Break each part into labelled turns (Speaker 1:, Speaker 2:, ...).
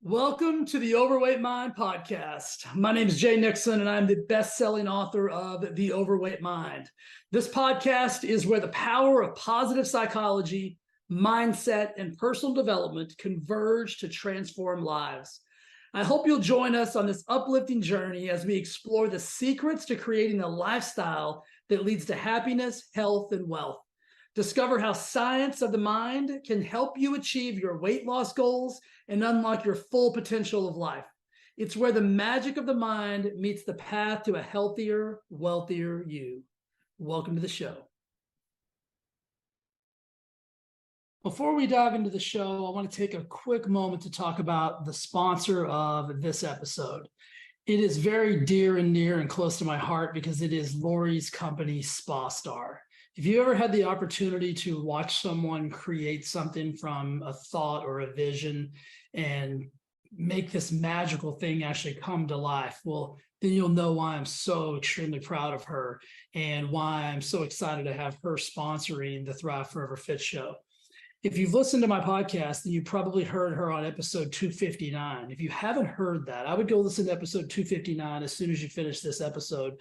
Speaker 1: Welcome to the Overweight Mind podcast. My name is Jay Nixon, and I'm the best-selling author of The Overweight Mind. This podcast is where the power of positive psychology, mindset, and personal development converge to transform lives. I hope you'll join us on this uplifting journey as we explore the secrets to creating a lifestyle that leads to happiness, health, and wealth. Discover how science of the mind can help you achieve your weight loss goals and unlock your full potential of life. It's where the magic of the mind meets the path to a healthier, wealthier you. Welcome to the show. Before we dive into the show, I want to take a quick moment to talk about the sponsor of this episode. It is very dear and near and close to my heart because it is Lori's company, SpaStar. If you ever had the opportunity to watch someone create something from a thought or a vision and make this magical thing actually come to life, well, then you'll know why I'm so extremely proud of her and why I'm so excited to have her sponsoring the Thrive Forever Fit show. If you've listened to my podcast, then you probably heard her on episode 259. If you haven't heard that, I would go listen to episode 259 as soon as you finish this episode.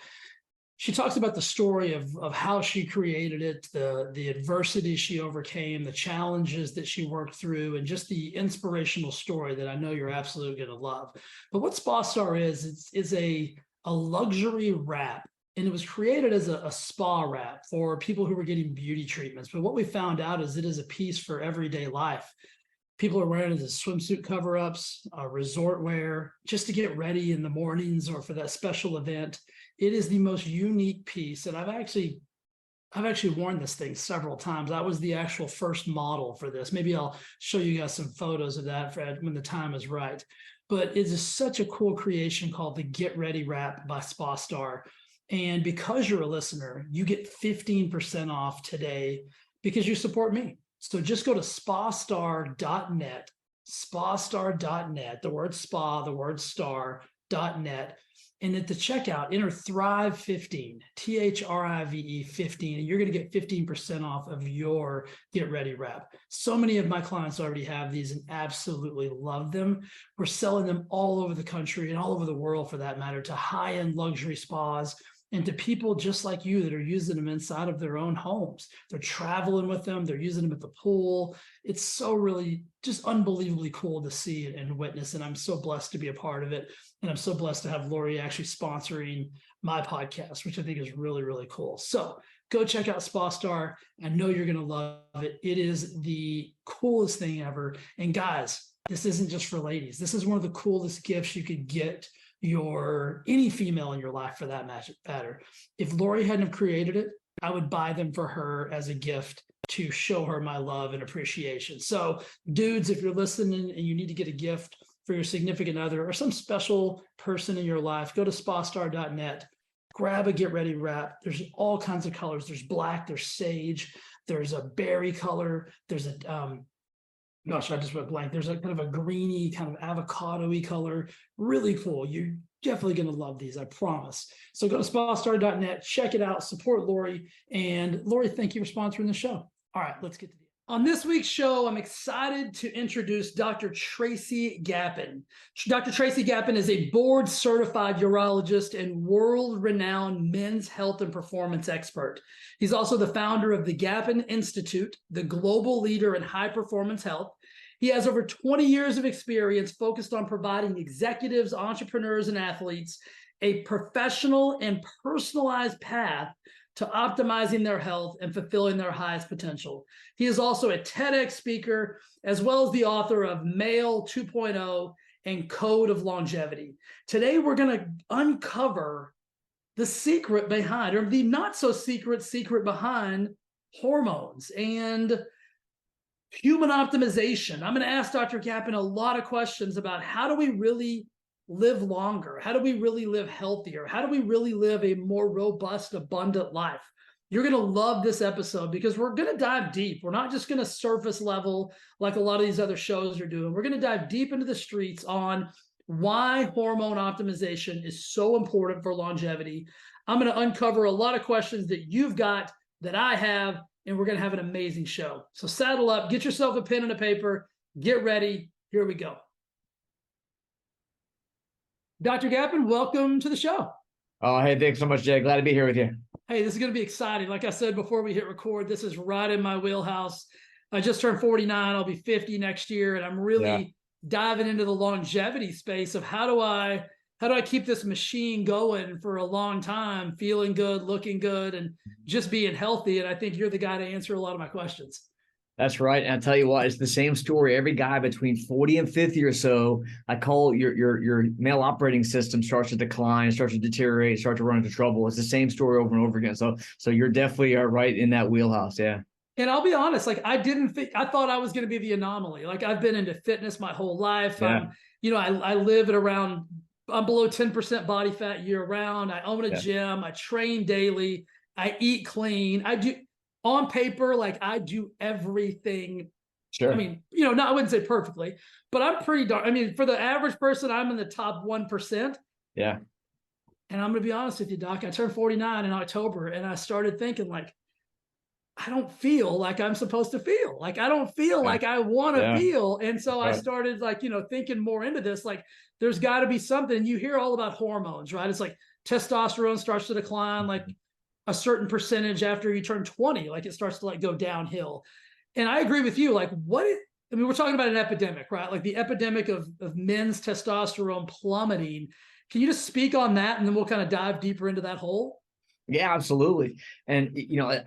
Speaker 1: She talks about the story of how she created it, the adversity she overcame, the challenges that she worked through, and just the inspirational story that I know you're absolutely going to love. But what SpaStar is a luxury wrap, and it was created as a spa wrap for people who were getting beauty treatments. But what we found out is it is a piece for everyday life. People are wearing it as swimsuit cover-ups, resort wear, just to get ready in the mornings or for that special event. It is the most unique piece, and I've actually worn this thing several times. I was the actual first model for this. Maybe I'll show you guys some photos of that, Fred, when the time is right. But it is such a cool creation called the Get Ready Wrap by SpaStar. And because you're a listener, you get 15% off today because you support me. So just go to spastar.net, spastar.net, the word spa, the word star.net. And at the checkout, enter Thrive15, THRIVE 15, and you're going to get 15% off of your Get Ready Wrap. So many of my clients already have these and absolutely love them. We're selling them all over the country and all over the world, for that matter, to high-end luxury spas and to people just like you that are using them inside of their own homes. They're traveling with them. They're using them at the pool. It's so really just unbelievably cool to see and witness. And I'm so blessed to be a part of it. And I'm so blessed to have Lori actually sponsoring my podcast, which I think is really, really cool. So go check out SpaStar. I know you're going to love it. It is the coolest thing ever. And guys, this isn't just for ladies. This is one of the coolest gifts you could get any female in your life, for that matter. If Lori hadn't have created it, I would buy them for her as a gift to show her my love and appreciation. So dudes, if you're listening and you need to get a gift for your significant other or some special person in your life, go to spastar.net, grab a Get Ready Wrap. There's all kinds of colors. There's black, there's sage, there's a berry color, there's a gosh, I just went blank. There's a kind of a greeny, kind of avocado-y color. Really cool. You're definitely going to love these, I promise. So go to spastar.net, check it out, support Lori. And Lori, thank you for sponsoring the show. All right, let's get to the On this week's show, I'm excited to introduce Dr. Tracy Gapin. Dr. Tracy Gapin is a board-certified urologist and world-renowned men's health and performance expert. He's also the founder of the Gapin Institute, the global leader in high-performance health. He has over 20 years of experience focused on providing executives, entrepreneurs, and athletes a professional and personalized path to optimizing their health and fulfilling their highest potential. He is also a TEDx speaker, as well as the author of Male 2.0 and Code of Longevity. Today, we're going to uncover the secret behind, or the not so secret behind hormones and human optimization. I'm going to ask Dr. Gapin a lot of questions about how do we really live longer? How do we really live healthier? How do we really live a more robust, abundant life? You're going to love this episode because we're going to dive deep. We're not just going to surface level like a lot of these other shows are doing. We're going to dive deep into the streets on why hormone optimization is so important for longevity. I'm going to uncover a lot of questions that you've got, that I have, and we're going to have an amazing show. So saddle up, get yourself a pen and a paper, get ready. Here we go. Dr. Gapin, welcome to the show.
Speaker 2: Oh, hey, thanks so much, Jay. Glad to be here with you.
Speaker 1: Hey, this is going to be exciting. Like I said before we hit record, this is right in my wheelhouse. I just turned 49. I'll be 50 next year, and I'm really diving into the longevity space of how do I keep this machine going for a long time, feeling good, looking good, and just being healthy. And I think you're the guy to answer a lot of my questions.
Speaker 2: That's right. And I'll tell you what, it's the same story. Every guy between 40 and 50 or so, I call your male operating system starts to decline, starts to deteriorate, starts to run into trouble. It's the same story over and over again. So you're definitely right in that wheelhouse. Yeah.
Speaker 1: And I'll be honest, like I thought I was going to be the anomaly. Like I've been into fitness my whole life.
Speaker 2: Yeah.
Speaker 1: I live at around, I'm below 10% body fat year round. I own a
Speaker 2: Yeah.
Speaker 1: gym. I train daily. I eat clean. I do on paper, like I do everything.
Speaker 2: Sure.
Speaker 1: I mean, I wouldn't say perfectly, but I'm pretty darn. I mean, for the average person, I'm in the top 1%.
Speaker 2: Yeah.
Speaker 1: And I'm going to be honest with you, Doc. I turned 49 in October, and I started thinking like, I don't feel like I'm supposed to feel. Like I don't feel like I want to feel. And so I started like, thinking more into this. Like there's got to be something. You hear all about hormones, right? It's like testosterone starts to decline like a certain percentage after you turn 20. Like it starts to like go downhill. And I agree with you. Like we're talking about an epidemic, right? Like the epidemic of men's testosterone plummeting. Can you just speak on that? And then we'll kind of dive deeper into that hole.
Speaker 2: Yeah, absolutely. And,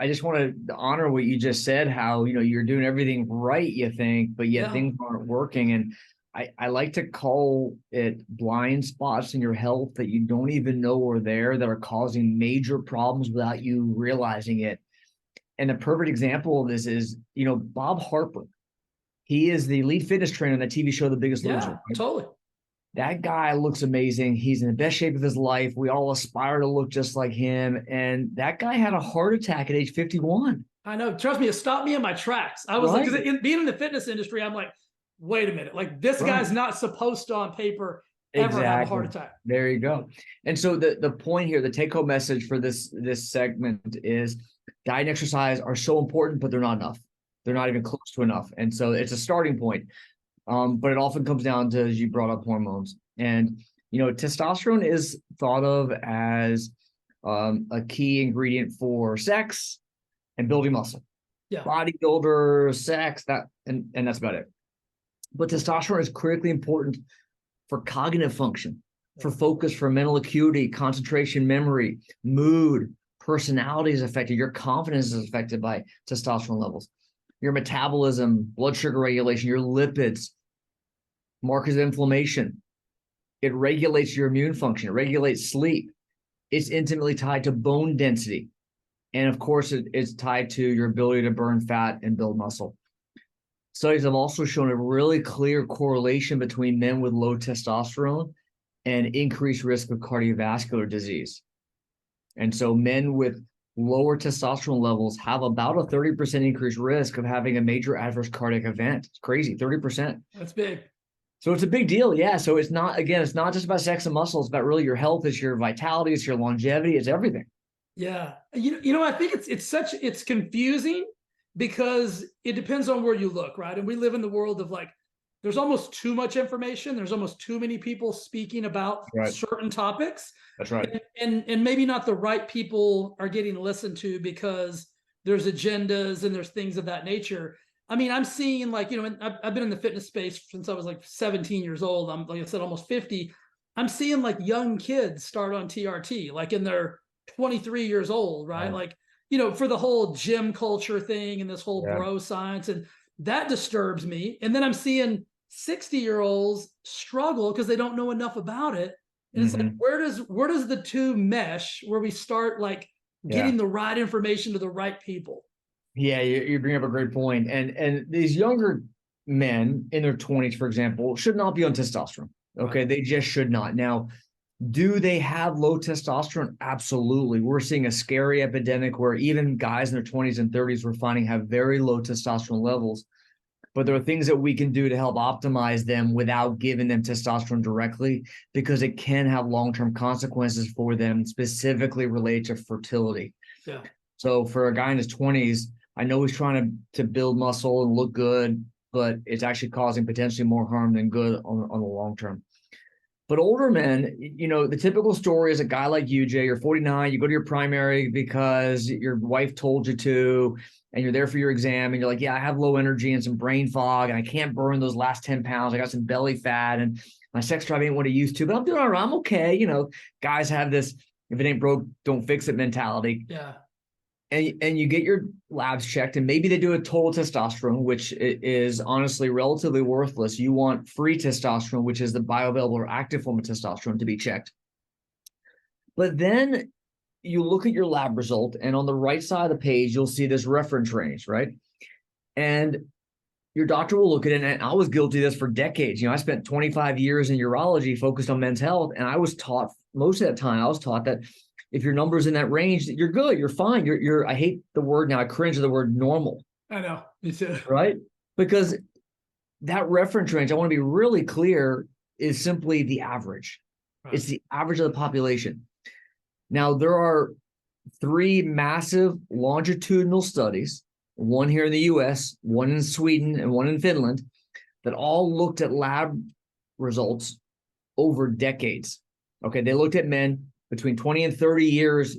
Speaker 2: I just want to honor what you just said, how, you're doing everything right, you think, but yet things aren't working. And I like to call it blind spots in your health that you don't even know are there that are causing major problems without you realizing it. And a perfect example of this is, Bob Harper. He is the lead fitness trainer on the TV show, The Biggest Loser.
Speaker 1: Yeah, totally.
Speaker 2: That guy looks amazing. He's in the best shape of his life. We all aspire to look just like him. And that guy had a heart attack at age 51.
Speaker 1: I know. Trust me, it stopped me in my tracks. I was like, because being in the fitness industry, I'm like, wait a minute. Like this guy's not supposed to on paper ever have a heart attack.
Speaker 2: There you go. And so the point here, the take home message for this segment is diet and exercise are so important, but they're not enough. They're not even close to enough. And so it's a starting point. But it often comes down to, as you brought up, hormones. And, testosterone is thought of as a key ingredient for sex and building muscle.
Speaker 1: Yeah.
Speaker 2: Bodybuilder, sex, and that's about it. But testosterone is critically important for cognitive function, for focus, for mental acuity, concentration, memory, mood, personality is affected. Your confidence is affected by testosterone levels. Your metabolism, blood sugar regulation, your lipids, markers of inflammation. It regulates your immune function. It regulates sleep. It's intimately tied to bone density. And of course, it's tied to your ability to burn fat and build muscle. Studies have also shown a really clear correlation between men with low testosterone and increased risk of cardiovascular disease. And so men with lower testosterone levels have about a 30% increased risk of having a major adverse cardiac event. It's crazy, 30%.
Speaker 1: That's big.
Speaker 2: So it's a big deal. Yeah. So it's not just about sex and muscle. It's about really your health, it's your vitality, it's your longevity, it's everything.
Speaker 1: Yeah. I think it's confusing because it depends on where you look, right? And we live in the world of like, there's almost too much information. There's almost too many people speaking about certain topics.
Speaker 2: That's right.
Speaker 1: And maybe not the right people are getting listened to because there's agendas and there's things of that nature. I mean, I'm seeing like, I've been in the fitness space since I was like 17 years old. I'm, like I said, almost 50. I'm seeing like young kids start on TRT, like in their 23 years old, right? Like, for the whole gym culture thing and this whole bro science. And that disturbs me. And then I'm seeing 60-year-olds struggle because they don't know enough about it. And it's like, where does the two mesh where we start like getting the right information to the right people?
Speaker 2: Yeah, you bring up a great point. And these younger men in their 20s, for example, should not be on testosterone. Okay, they just should not. Now, do they have low testosterone? Absolutely. We're seeing a scary epidemic where even guys in their 20s and 30s we're finding have very low testosterone levels. But there are things that we can do to help optimize them without giving them testosterone directly, because it can have long-term consequences for them, specifically related to fertility.
Speaker 1: Yeah.
Speaker 2: So for a guy in his 20s, I know he's trying to build muscle and look good, but it's actually causing potentially more harm than good on the long term. But older men, the typical story is a guy like you, Jay, you're 49, you go to your primary because your wife told you to, and you're there for your exam, and you're like, yeah, I have low energy and some brain fog, and I can't burn those last 10 pounds. I got some belly fat, and my sex drive ain't what it used to, but I'm doing all right. I'm okay. Guys have this, if it ain't broke, don't fix it mentality.
Speaker 1: Yeah.
Speaker 2: And you get your labs checked, and maybe they do a total testosterone, which is honestly relatively worthless. You want free testosterone, which is the bioavailable or active form of testosterone, to be checked. But then you look at your lab result, and on the right side of the page, you'll see this reference range, right? And your doctor will look at it, and I was guilty of this for decades. I spent 25 years in urology focused on men's health, and I was taught, most of that time, that if your number's in that range, you're good, you're fine. You're I hate the word now, I cringe at the word normal.
Speaker 1: I know, me too.
Speaker 2: Right? Because that reference range, I want to be really clear, is simply the average. Right. It's the average of the population. Now, there are 3 massive longitudinal studies, one here in the US, one in Sweden, and one in Finland, that all looked at lab results over decades. Okay, they looked at men between 20 and 30 years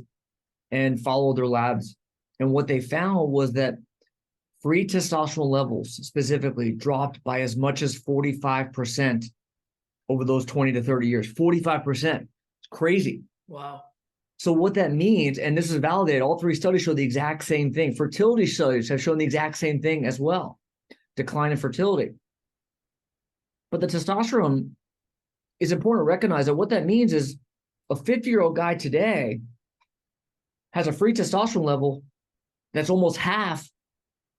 Speaker 2: and followed their labs. And what they found was that free testosterone levels specifically dropped by as much as 45% over those 20 to 30 years. 45%. It's crazy.
Speaker 1: Wow.
Speaker 2: So what that means, and this is validated, all 3 studies show the exact same thing. Fertility studies have shown the exact same thing as well. Decline in fertility. But the testosterone is important to recognize that what that means is a 50-year-old guy today has a free testosterone level that's almost half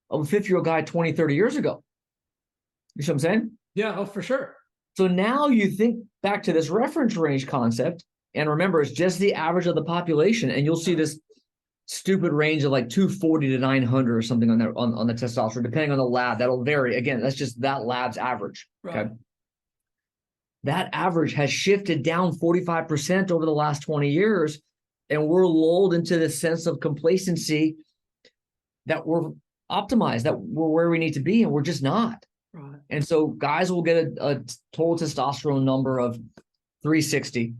Speaker 2: of a 50-year-old guy 20, 30 years ago. You see what I'm saying?
Speaker 1: Yeah, oh, for sure.
Speaker 2: So now you think back to this reference range concept, and remember, it's just the average of the population, and you'll see this stupid range of like 240 to 900 or something on the testosterone, depending on the lab. That'll vary. Again, that's just that lab's average. Right. Okay. That average has shifted down 45% over the last 20 years, and we're lulled into this sense of complacency that we're optimized, that we're where we need to be, and we're just not. Right. And so guys will get a total testosterone number of 360,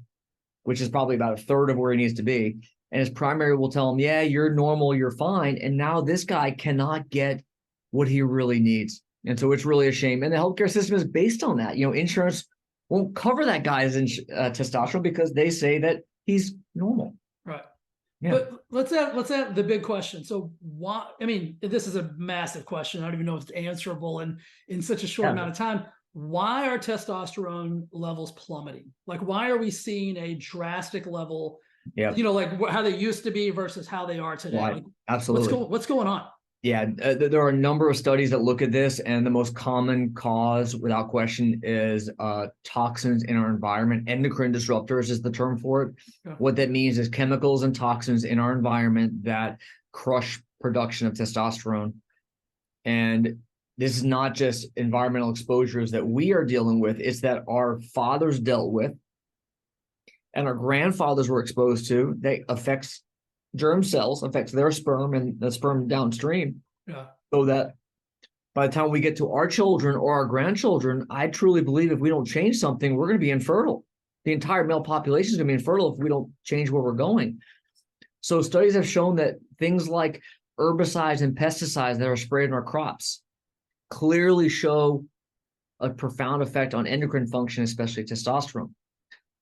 Speaker 2: which is probably about a third of where he needs to be. And his primary will tell him, yeah, you're normal, you're fine. And now this guy cannot get what he really needs. And so it's really a shame. And the healthcare system is based on that. Insurance won't cover that guy's testosterone because they say that he's normal.
Speaker 1: Right. Yeah. But let's have the big question. So why, this is a massive question. I don't even know if it's answerable in such a short amount of time. Why are testosterone levels plummeting? Like, why are we seeing a drastic level, like how they used to be versus how they are today?
Speaker 2: Right.
Speaker 1: Like,
Speaker 2: absolutely.
Speaker 1: What's going on?
Speaker 2: Yeah, there are a number of studies that look at this, and the most common cause, without question, is toxins in our environment. Endocrine disruptors is the term for it. Yeah. What that means is chemicals and toxins in our environment that crush production of testosterone. And this is not just environmental exposures that we are dealing with, it's that our fathers dealt with and our grandfathers were exposed to. That affects germ cells, affects their sperm and the sperm downstream. Yeah. So that by the time we get to our children or our grandchildren, I truly believe if we don't change something, we're going to be infertile. The entire male population is going to be infertile if we don't change where we're going. So studies have shown that things like herbicides and pesticides that are sprayed in our crops clearly show a profound effect on endocrine function, especially testosterone.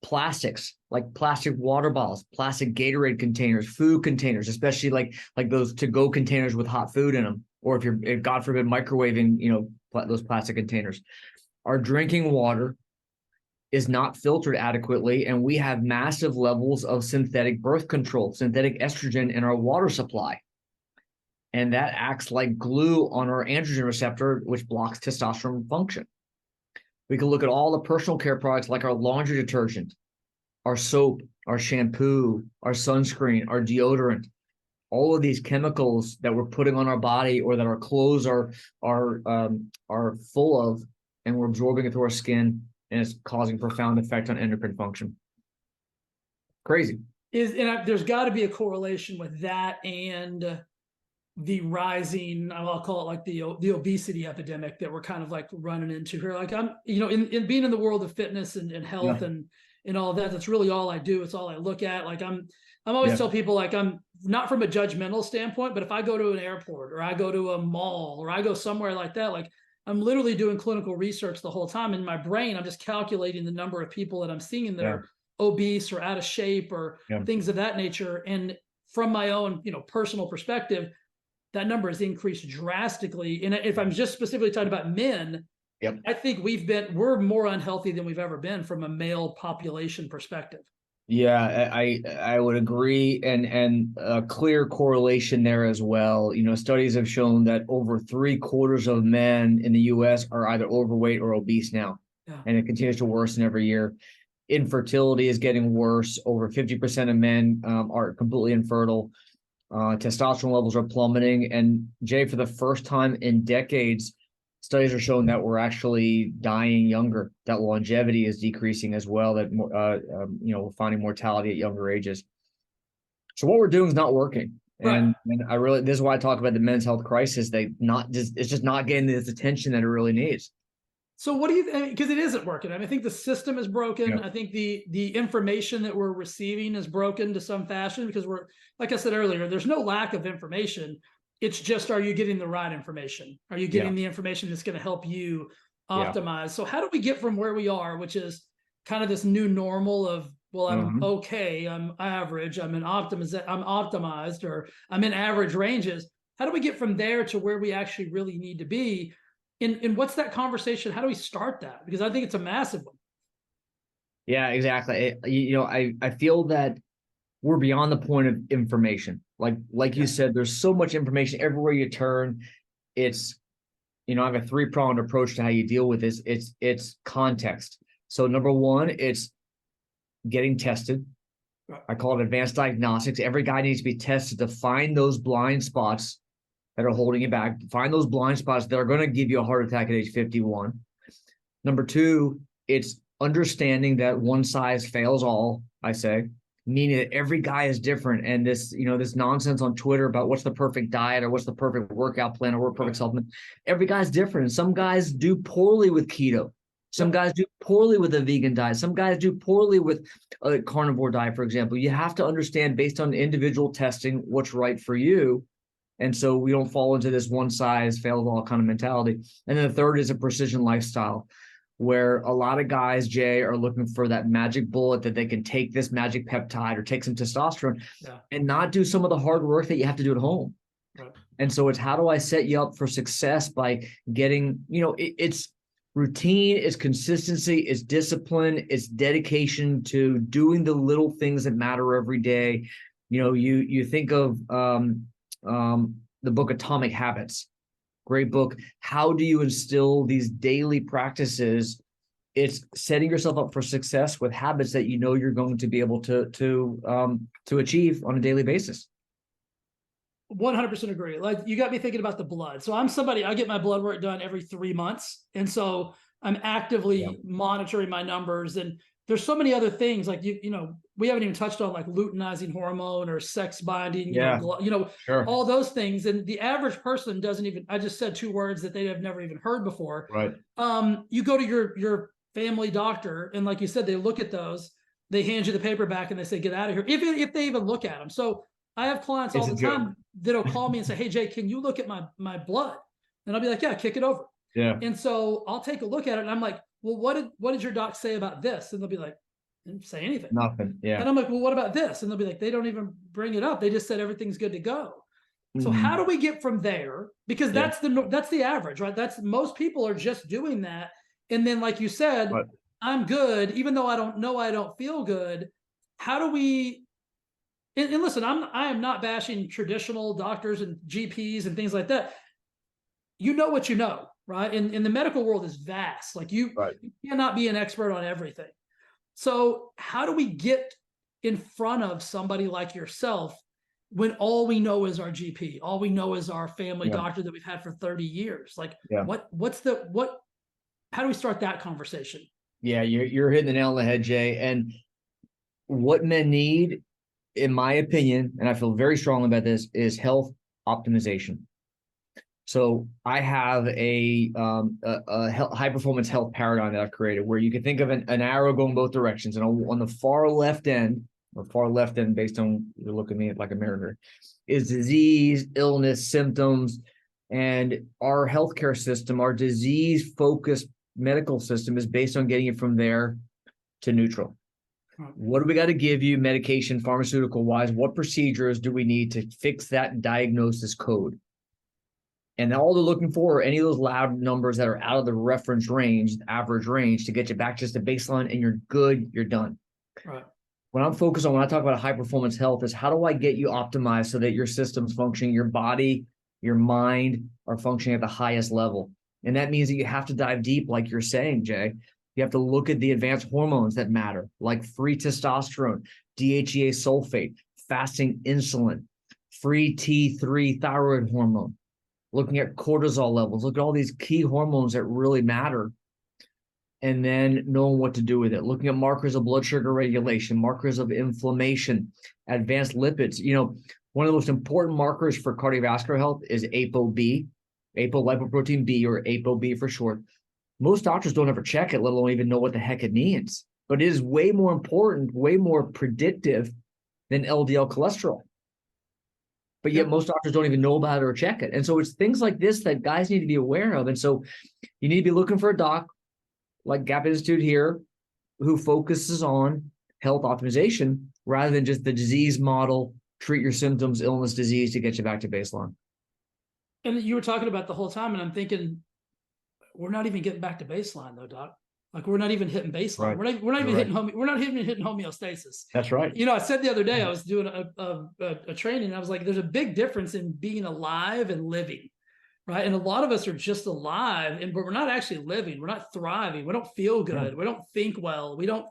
Speaker 2: Plastics, like plastic water bottles, plastic Gatorade containers, food containers, especially like those to-go containers with hot food in them, or if you're, God forbid, microwaving, those plastic containers. Our drinking water is not filtered adequately, and we have massive levels of synthetic birth control, synthetic estrogen in our water supply. And that acts like glue on our androgen receptor, which blocks testosterone function. We can look at all the personal care products like our laundry detergent, our soap, our shampoo, our sunscreen, our deodorant, all of these chemicals that we're putting on our body or that our clothes are full of, and we're absorbing it through our skin, and it's causing profound effect on endocrine function. Crazy.
Speaker 1: There's got to be a correlation with that and the rising, I'll call it like the obesity epidemic that we're kind of like running into here. Like I'm, in being in the world of fitness and health
Speaker 2: Yeah.
Speaker 1: and all of that, that's really all I do. It's all I look at. Like I'm always
Speaker 2: Yeah.
Speaker 1: tell people, like, I'm not from a judgmental standpoint, but if I go to an airport or I go to a mall or I go somewhere like that, like I'm literally doing clinical research the whole time. In my brain, I'm just calculating the number of people that I'm seeing that
Speaker 2: Yeah.
Speaker 1: are obese or out of shape or
Speaker 2: Yeah.
Speaker 1: things of that nature. And from my own, personal perspective, that number has increased drastically. And if I'm just specifically talking about men,
Speaker 2: Yep.
Speaker 1: I think we're more unhealthy than we've ever been from a male population perspective.
Speaker 2: Yeah, I would agree, and a clear correlation there as well. Studies have shown that over 3/4 of men in the U.S. are either overweight or obese now,
Speaker 1: Yeah.
Speaker 2: and it continues to worsen every year. Infertility is getting worse. Over 50% of men are completely infertile. Testosterone levels are plummeting, and Jay, for the first time in decades, studies are showing that we're actually dying younger, that longevity is decreasing as well, that we're finding mortality at younger ages. So what we're doing is not working.
Speaker 1: Right.
Speaker 2: And this is why I talk about the men's health crisis. It's just not getting this attention that it really needs.
Speaker 1: So what do you think? Because it isn't working. I mean, I think the system is broken.
Speaker 2: Yeah.
Speaker 1: I think the information that we're receiving is broken to some fashion because we're, like I said earlier, there's no lack of information. It's just, are you getting the right information? Are you getting the information that's going to help you optimize? So how do we get from where we are, which is kind of this new normal of, well, I'm okay, I'm average, I'm optimized, or I'm in average ranges. How do we get from there to where we actually really need to be? And what's that conversation? How do we start that? Because I think it's a massive one.
Speaker 2: Yeah, exactly. I feel that we're beyond the point of information. Like you said, there's so much information everywhere you turn. It's, I have a 3-pronged approach to how you deal with this. It's context. So number one, it's getting tested. I call it advanced diagnostics. Every guy needs to be tested to find those blind spots that are holding you back. Find those blind spots that are going to give you a heart attack at age 51. Number two, it's understanding that one size fails all, I say, meaning that every guy is different. And this nonsense on Twitter about what's the perfect diet or what's the perfect workout plan or what perfect supplement, every guy's different. And some guys do poorly with keto. Some guys do poorly with a vegan diet. Some guys do poorly with a carnivore diet, for example. You have to understand, based on individual testing, what's right for you. And so we don't fall into this one size fails all kind of mentality. And then the third is a precision lifestyle, where a lot of guys, Jay, are looking for that magic bullet that they can take this magic peptide or take some testosterone and not do some of the hard work that you have to do at home. Right. And so it's, how do I set you up for success by getting, it's routine, it's consistency, it's discipline, it's dedication to doing the little things that matter every day. You think of the book Atomic Habits. Great book. How do you instill these daily practices? It's setting yourself up for success with habits that you're going to be able to achieve on a daily basis.
Speaker 1: 100% agree. Like, you got me thinking about the blood. So I'm somebody, I get my blood work done every 3 months. And so I'm actively monitoring my numbers. And there's so many other things, like, we haven't even touched on, like luteinizing hormone or sex binding, all those things. And the average person doesn't even, I just said 2 words that they have never even heard before.
Speaker 2: Right.
Speaker 1: You go to your family doctor, and like you said, they look at those, they hand you the paper back and they say, get out of here. If they even look at them. So I have clients all the time that'll call me and say, hey, Jay, can you look at my blood? And I'll be like, yeah, kick it over.
Speaker 2: Yeah.
Speaker 1: And so I'll take a look at it and I'm like, well, what did your doc say about this? And they'll be like, didn't say anything.
Speaker 2: Nothing. Yeah.
Speaker 1: And I'm like, well, what about this? And they'll be like, they don't even bring it up. They just said everything's good to go. So how do we get from there? Because that's the average, right? That's, most people are just doing that. And then, like you said, I'm good, even though I don't feel good. How do we, and listen, I am not bashing traditional doctors and GPs and things like that. You know what you know, right? And the medical world is vast. Like, you cannot be an expert on everything. So how do we get in front of somebody like yourself when all we know is our GP, all we know is our family doctor that we've had for 30 years? Like, how do we start that conversation?
Speaker 2: Yeah, you're hitting the nail on the head, Jay. And what men need, in my opinion, and I feel very strongly about this, is health optimization. So I have a high performance health paradigm that I've created where you can think of an arrow going both directions. And on the far left end, based on you're looking at me like a mirror, is disease, illness, symptoms, and our healthcare system, our disease-focused medical system is based on getting you from there to neutral. What do we got to give you medication, pharmaceutical wise? What procedures do we need to fix that diagnosis code? And all they're looking for are any of those loud numbers that are out of the reference range, average range, to get you back just to baseline, and you're good, you're done.
Speaker 1: Right.
Speaker 2: What I'm focused on when I talk about high performance health is how do I get you optimized so that your system's functioning, your body, your mind are functioning at the highest level. And that means that you have to dive deep, like you're saying, Jay. You have to look at the advanced hormones that matter, like free testosterone, DHEA sulfate, fasting insulin, free T3 thyroid hormone, looking at cortisol levels, look at all these key hormones that really matter, and then knowing what to do with it, looking at markers of blood sugar regulation, markers of inflammation, advanced lipids. You know, one of the most important markers for cardiovascular health is ApoB, apolipoprotein B, or ApoB for short. Most doctors don't ever check it, let alone even know what the heck it means. But it is way more important, way more predictive than LDL cholesterol. But yet most doctors don't even know about it or check it. And so it's things like this that guys need to be aware of. And so you need to be looking for a doc like Gapin Institute here who focuses on health optimization rather than just the disease model, treat your symptoms, illness, disease to get you back to baseline.
Speaker 1: And you were talking about the whole time, and I'm thinking, we're not even getting back to baseline though, Doc. Like we're not even hitting baseline.
Speaker 2: Right.
Speaker 1: We're not even hitting homeostasis.
Speaker 2: That's right.
Speaker 1: You know, I said the other day I was doing a training, and I was like, there's a big difference in being alive and living, right? And a lot of us are just alive, but we're not actually living. We're not thriving. We don't feel good. We don't think well. We don't,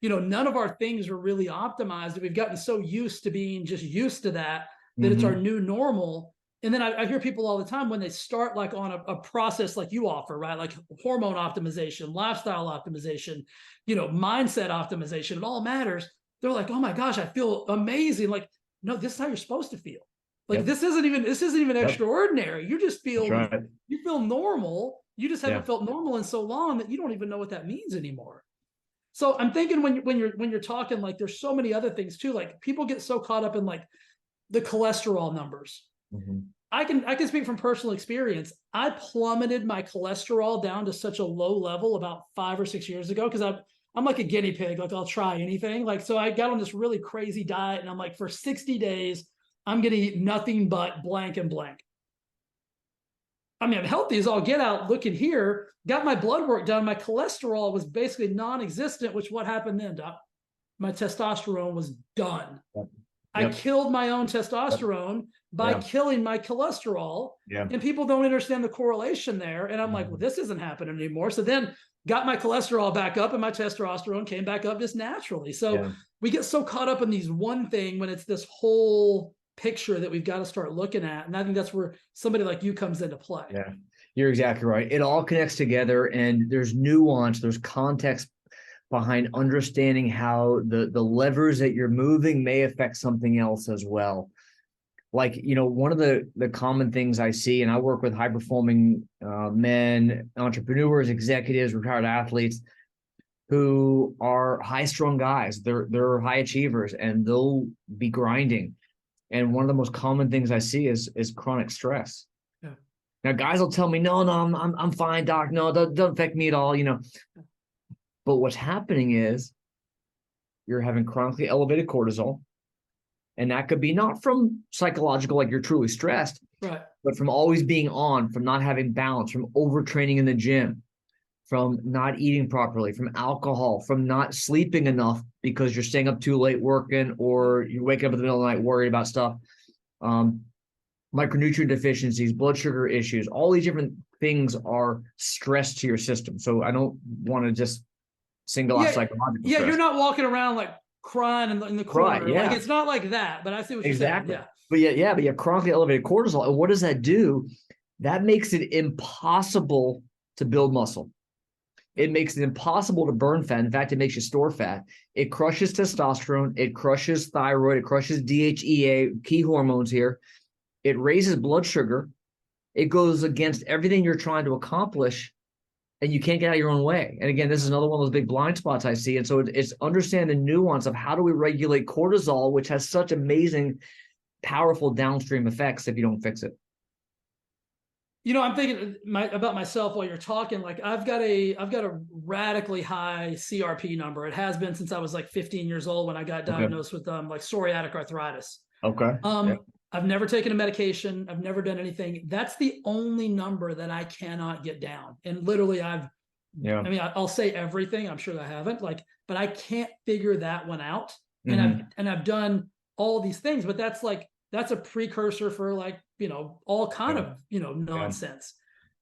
Speaker 1: you know, none of our things are really optimized. We've gotten so used to being just used to that it's our new normal. And then I hear people all the time when they start like on a process like you offer, right? Like hormone optimization, lifestyle optimization, you know, mindset optimization, it all matters. They're like, oh my gosh, I feel amazing. Like, no, this is how you're supposed to feel. Like this isn't even extraordinary. You just feel, you feel normal. You just haven't felt normal in so long that you don't even know what that means anymore. So I'm thinking when you're talking, like there's so many other things too. Like people get so caught up in like the cholesterol numbers. I can speak from personal experience. I plummeted my cholesterol down to such a low level about 5 or 6 years ago because I'm like a guinea pig. Like I'll try anything. Like so, I got on this really crazy diet, and I'm like, for 60 days, I'm gonna eat nothing but blank and blank. I mean, I'm healthy as all get out. Looking here, got my blood work done. My cholesterol was basically non-existent. Which what happened then, Doc? My testosterone was done. I killed my own testosterone by killing my cholesterol. And people don't understand the correlation there. And I'm like, well, this isn't happening anymore. So then got my cholesterol back up, and my testosterone came back up just naturally. So we get so caught up in these one thing when it's this whole picture that we've got to start looking at. And I think that's where somebody like you comes into play.
Speaker 2: Yeah, you're exactly right. It all connects together, and there's nuance, there's context behind understanding how the levers that you're moving may affect something else as well. Like, you know, one of the common things I see, and I work with high performing men, entrepreneurs, executives, retired athletes who are high strung guys. They're high achievers, and they'll be grinding. And one of the most common things I see is chronic stress. Now, guys will tell me, no, I'm fine, doc. No, it doesn't affect me at all, you know. But what's happening is you're having chronically elevated cortisol. And that could be not from psychological, like you're truly stressed, but from always being on, from not having balance, from overtraining in the gym, from not eating properly, from alcohol, from not sleeping enough because you're staying up too late working, or you're waking up in the middle of the night worried about stuff. Micronutrient deficiencies, blood sugar issues, all these different things are stress to your system. So I don't want to just single out psychological stress.
Speaker 1: You're not walking around like crying in the corner. Like it's not like that, but I see what you're saying.
Speaker 2: But you have chronically elevated cortisol. And what does that do? That makes it impossible to build muscle. It makes it impossible to burn fat. In fact, it makes you store fat. It crushes testosterone. It crushes thyroid. It crushes DHEA, key hormones here. it raises blood sugar. It goes against everything you're trying to accomplish, and you can't get out of your own way. And again, this is another one of those big blind spots I see. And so it's understanding the nuance of how do we regulate cortisol, which has such amazing, powerful downstream effects if you don't fix it.
Speaker 1: I'm thinking about myself while you're talking. Like I've got a radically high CRP number. It has been since I was like 15 years old when I got diagnosed with like psoriatic arthritis.
Speaker 2: Okay.
Speaker 1: I've never taken a medication. I've never done anything. That's the only number that I cannot get down. And literally I'll say everything. I'm sure I haven't, but I can't figure that one out. And I've done all these things, but that's a precursor for all kind of, nonsense.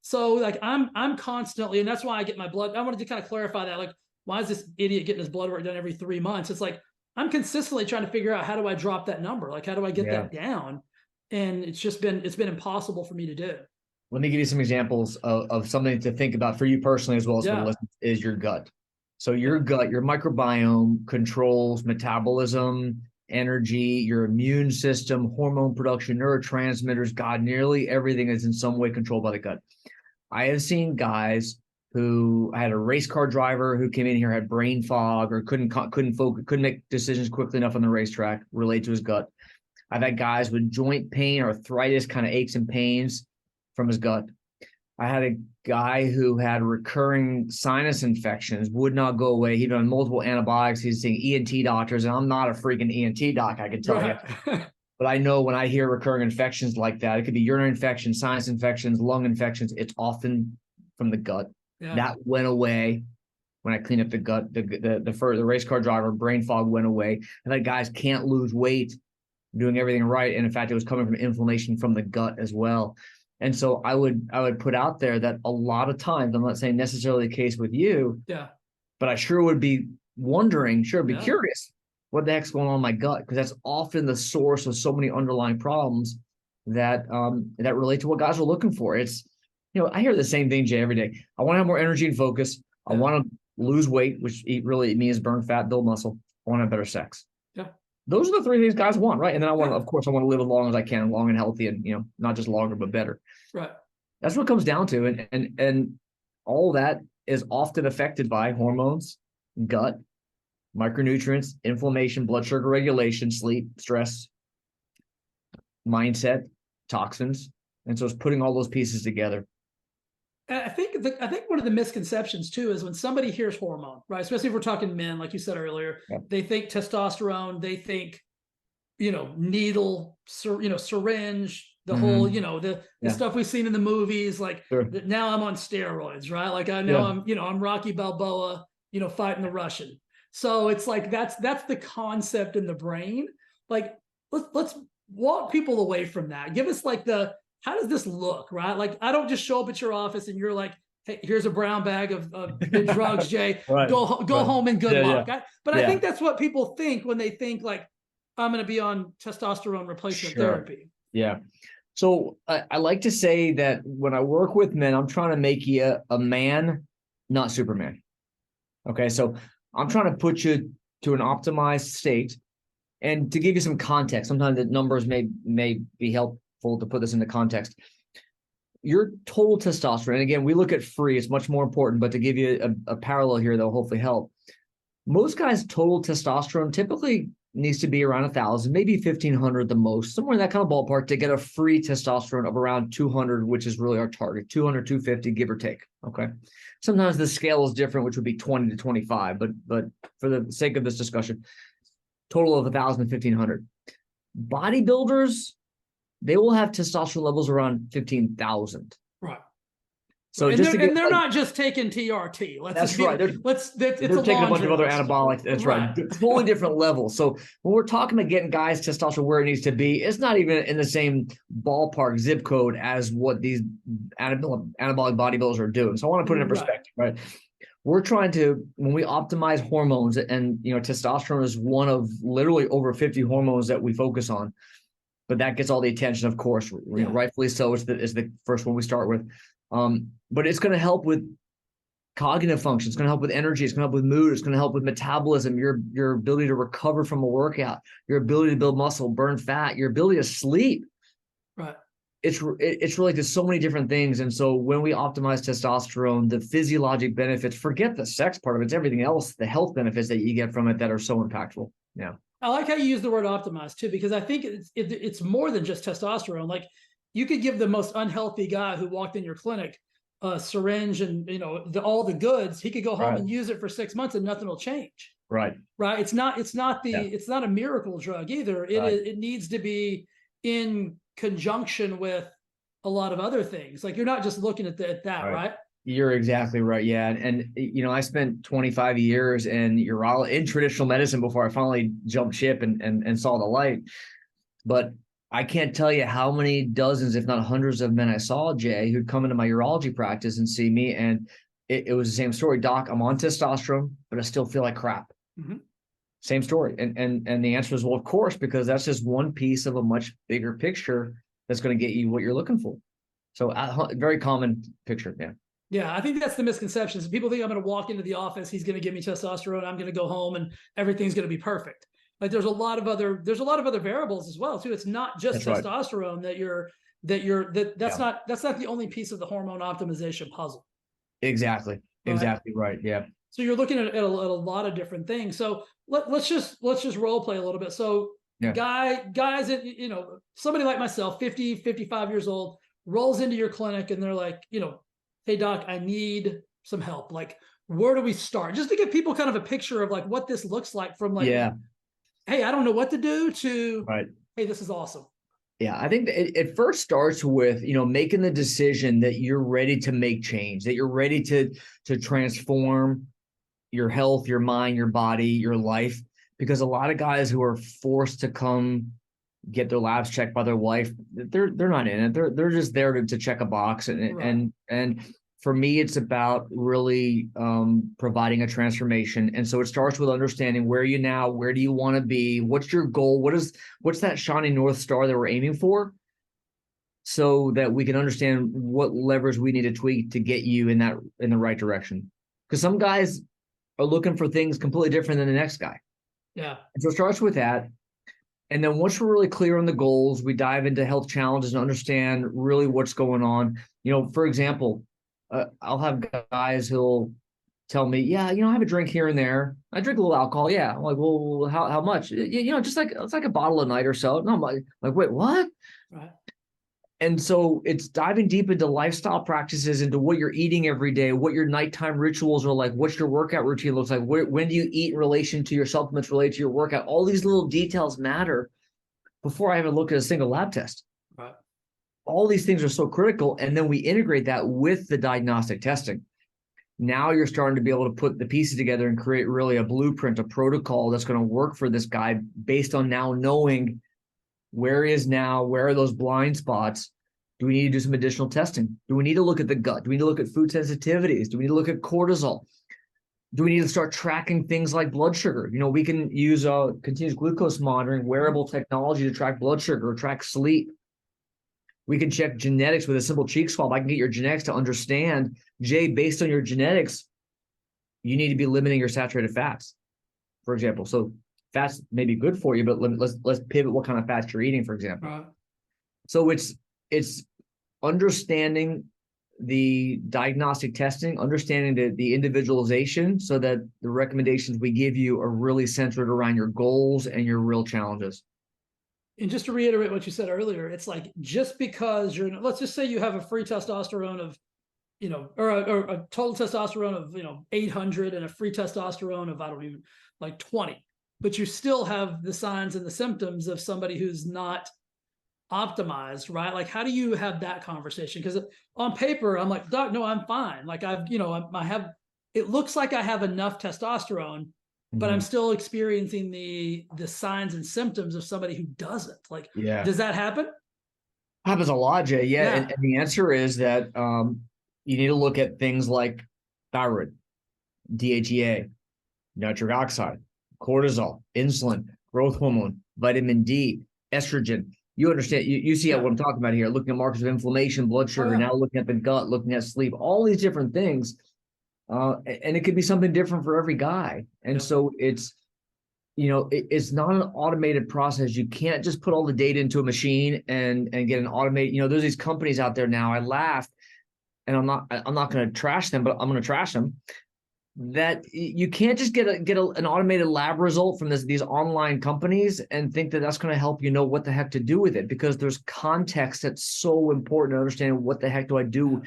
Speaker 1: So like I'm constantly, and that's why I get my blood. I wanted to kind of clarify that. Like, why is this idiot getting his blood work done every 3 months? It's like, I'm consistently trying to figure out how do I drop that number? Like, how do I get that down? And it's been impossible for me to do.
Speaker 2: Let me give you some examples of something to think about for you personally, as well as for the listeners, is your gut. So your gut, your microbiome controls metabolism, energy, your immune system, hormone production, neurotransmitters. God, nearly everything is in some way controlled by the gut. I have seen guys who I had a race car driver who came in here, had brain fog, or couldn't focus, couldn't make decisions quickly enough on the racetrack related to his gut. I've had guys with joint pain, arthritis, kind of aches and pains from his gut. I had a guy who had recurring sinus infections, would not go away. He'd been on multiple antibiotics. He's seeing ENT doctors, and I'm not a freaking ENT doc, I can tell you. But I know when I hear recurring infections like that, it could be urinary infections, sinus infections, lung infections. It's often from the gut. Yeah. That went away when I cleaned up the gut. The race car driver, brain fog went away. And that guys can't lose weight, doing everything right. And in fact, it was coming from inflammation from the gut as well. And so I would put out there that a lot of times, I'm not saying necessarily the case with you, but I sure would be wondering, curious, what the heck's going on in my gut? Because that's often the source of so many underlying problems that relate to what guys are looking for. It's, I hear the same thing, Jay, every day. I want to have more energy and focus. I want to lose weight, which really means burn fat, build muscle. I want to have better sex. Those are the three things guys want, right? And then I want to live as long as I can, long and healthy, and not just longer but better. Right. That's what it comes down to, and all that is often affected by hormones, gut, micronutrients, inflammation, blood sugar regulation, sleep, stress, mindset, toxins, and so it's putting all those pieces together.
Speaker 1: I think one of the misconceptions too is when somebody hears hormone, right? Especially if we're talking men, like you said earlier, they think testosterone, they think, needle, syringe, the whole, the stuff we've seen in the movies, like now I'm on steroids, right? Like I know I'm Rocky Balboa, fighting the Russian. So it's like, that's the concept in the brain. Like, let's walk people away from that. Give us like how does this look, right? Like, I don't just show up at your office and you're like, hey, here's a brown bag of drugs, Jay. Go home and good luck. But I think that's what people think when they think like, I'm going to be on testosterone replacement therapy. Yeah.
Speaker 2: So I like to say that when I work with men, I'm trying to make you a man, not Superman. Okay. So I'm trying to put you to an optimized state. And to give you some context, sometimes the numbers may be helpful to put this into context. Your total testosterone, and again, we look at free, it's much more important, but to give you a parallel here that will hopefully help. Most guys' total testosterone typically needs to be around 1,000, maybe 1,500 the most, somewhere in that kind of ballpark to get a free testosterone of around 200, which is really our target, 200, 250, give or take, okay? Sometimes the scale is different, which would be 20 to 25, but for the sake of this discussion, total of 1,000 to 1,500. Bodybuilders, they will have testosterone levels around 15,000.
Speaker 1: Right.
Speaker 2: So
Speaker 1: they're not just taking TRT.
Speaker 2: That's right. They're taking a bunch of other anabolics. That's right. Totally different levels. So when we're talking about getting guys' testosterone where it needs to be, it's not even in the same ballpark zip code as what these anabolic bodybuilders are doing. So I want to put it in perspective, right? We're trying to, when we optimize hormones, and testosterone is one of literally over 50 hormones that we focus on. But that gets all the attention, of course, rightfully so. It's the first one we start with. But it's going to help with cognitive function. It's going to help with energy. It's going to help with mood. It's going to help with metabolism, your ability to recover from a workout, your ability to build muscle, burn fat, your ability to sleep.
Speaker 1: Right.
Speaker 2: It's really, there's so many different things. And so when we optimize testosterone, the physiologic benefits, forget the sex part of it, it's everything else, the health benefits that you get from it that are so impactful. Yeah.
Speaker 1: I like how you use the word optimize too, because I think it's more than just testosterone. Like you could give the most unhealthy guy who walked in your clinic a syringe and all the goods. He could go home
Speaker 2: Right.
Speaker 1: and use it for 6 months and nothing will change.
Speaker 2: Right.
Speaker 1: Right. It's not a miracle drug either. It needs to be in conjunction with a lot of other things. Like you're not just looking at that, right?
Speaker 2: You're exactly right. Yeah. And I spent 25 years in traditional medicine before I finally jumped ship and saw the light. But I can't tell you how many dozens, if not hundreds of men I saw, Jay, who'd come into my urology practice and see me. And it was the same story. Doc, I'm on testosterone, but I still feel like crap. Mm-hmm. Same story. And the answer is, well, of course, because that's just one piece of a much bigger picture that's going to get you what you're looking for. So very common picture. Yeah.
Speaker 1: Yeah, I think that's the misconceptions. People think I'm going to walk into the office, he's going to give me testosterone, I'm going to go home and everything's going to be perfect. Like there's a lot of other variables as well too. It's not just
Speaker 2: that's
Speaker 1: testosterone
Speaker 2: right.
Speaker 1: That's not the only piece of the hormone optimization puzzle.
Speaker 2: Exactly. Right? Exactly right. Yeah.
Speaker 1: So you're looking at a lot of different things. So let's just role play a little bit. So guys, somebody like myself, 50, 55 years old, rolls into your clinic and they're like, hey doc, I need some help. Like, where do we start? Just to give people kind of a picture of like what this looks like from like, hey, I don't know what to do to, hey, this is awesome.
Speaker 2: Yeah, I think it first starts with, making the decision that you're ready to make change, that you're ready to transform your health, your mind, your body, your life. Because a lot of guys who are forced to come get their labs checked by their wife, they're not in it. They're just there to check a box. And for me, it's about really providing a transformation. And so it starts with understanding where are you now, where do you want to be, what's your goal, what's that shining North Star that we're aiming for, so that we can understand what levers we need to tweak to get you in the right direction. Because some guys are looking for things completely different than the next guy.
Speaker 1: Yeah.
Speaker 2: And so it starts with that. And then once we're really clear on the goals, we dive into health challenges and understand really what's going on. For example, I'll have guys who'll tell me, yeah, I have a drink here and there. I drink a little alcohol. Yeah. I'm like, well, how much? Just like, it's like a bottle a night or so. No, I'm like, wait, what? Right. And so it's diving deep into lifestyle practices, into what you're eating every day, what your nighttime rituals are like, what your workout routine looks like, when do you eat in relation to your supplements related to your workout. All these little details matter before I even look at a single lab test. Right. All these things are so critical. And then we integrate that with the diagnostic testing. Now you're starting to be able to put the pieces together and create really a blueprint, a protocol that's going to work for this guy based on now knowing where he is now, where are those blind spots? Do we need to do some additional testing? Do we need to look at the gut? Do we need to look at food sensitivities? Do we need to look at cortisol? Do we need to start tracking things like blood sugar? We can use continuous glucose monitoring, wearable technology to track blood sugar, track sleep. We can check genetics with a simple cheek swab. I can get your genetics to understand, Jay, based on your genetics, you need to be limiting your saturated fats, for example. So fats may be good for you, but let's pivot what kind of fats you're eating, for example. So it's understanding the diagnostic testing, understanding the individualization, so that the recommendations we give you are really centered around your goals and your real challenges.
Speaker 1: And just to reiterate what you said earlier, it's like, just because let's just say you have a free testosterone of, or a total testosterone of, 800 and a free testosterone of, I don't even, like 20. But you still have the signs and the symptoms of somebody who's not optimized, right? Like, how do you have that conversation? Because on paper, I'm like, doc, no, I'm fine. Like it looks like I have enough testosterone, but I'm still experiencing the signs and symptoms of somebody who doesn't. Like, does that happen?
Speaker 2: Happens a lot, Jay. Yeah. And the answer is that you need to look at things like thyroid, DHEA, nitric oxide, cortisol, insulin, growth hormone, vitamin D, estrogen. You understand, you see what I'm talking about here, looking at markers of inflammation, blood sugar, now looking at the gut, looking at sleep, all these different things. And it could be something different for every guy. And so it's, it's not an automated process. You can't just put all the data into a machine and get an automated, there's these companies out there now. I laugh, and I'm not going to trash them, but I'm going to trash them. That you can't just get an automated lab result from these online companies and think that that's going to help you know what the heck to do with it, because there's context that's so important to understand what the heck do I do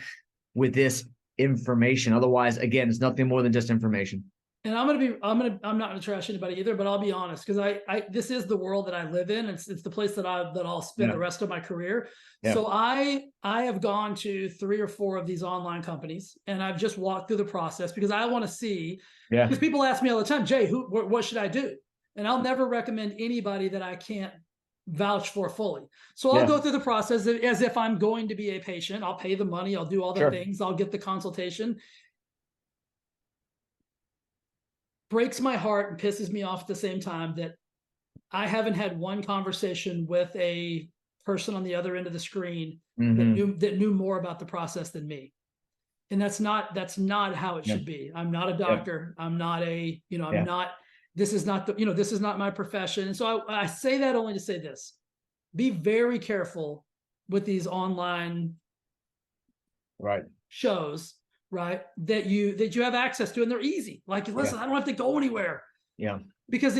Speaker 2: with this information. Otherwise, again, it's nothing more than just information.
Speaker 1: And I'm not gonna trash anybody either, but I'll be honest, because this is the world that I live in. It's the place that I'll spend the rest of my career.
Speaker 2: Yeah.
Speaker 1: So I have gone to 3 or 4 of these online companies, and I've just walked through the process because I want to see.
Speaker 2: Yeah.
Speaker 1: Because people ask me all the time, Jay, what should I do? And I'll never recommend anybody that I can't vouch for fully. So I'll go through the process as if I'm going to be a patient. I'll pay the money. I'll do all the things. I'll get the consultation. Breaks my heart and pisses me off at the same time that I haven't had one conversation with a person on the other end of the screen that knew more about the process than me. And that's not how it should be. I'm not a doctor. I'm not a, I'm not, this is not this is not my profession. And so I say that only to say this: be very careful with these online shows, right? That you have access to, and they're easy. Like, listen, I don't have to go anywhere. Yeah. Because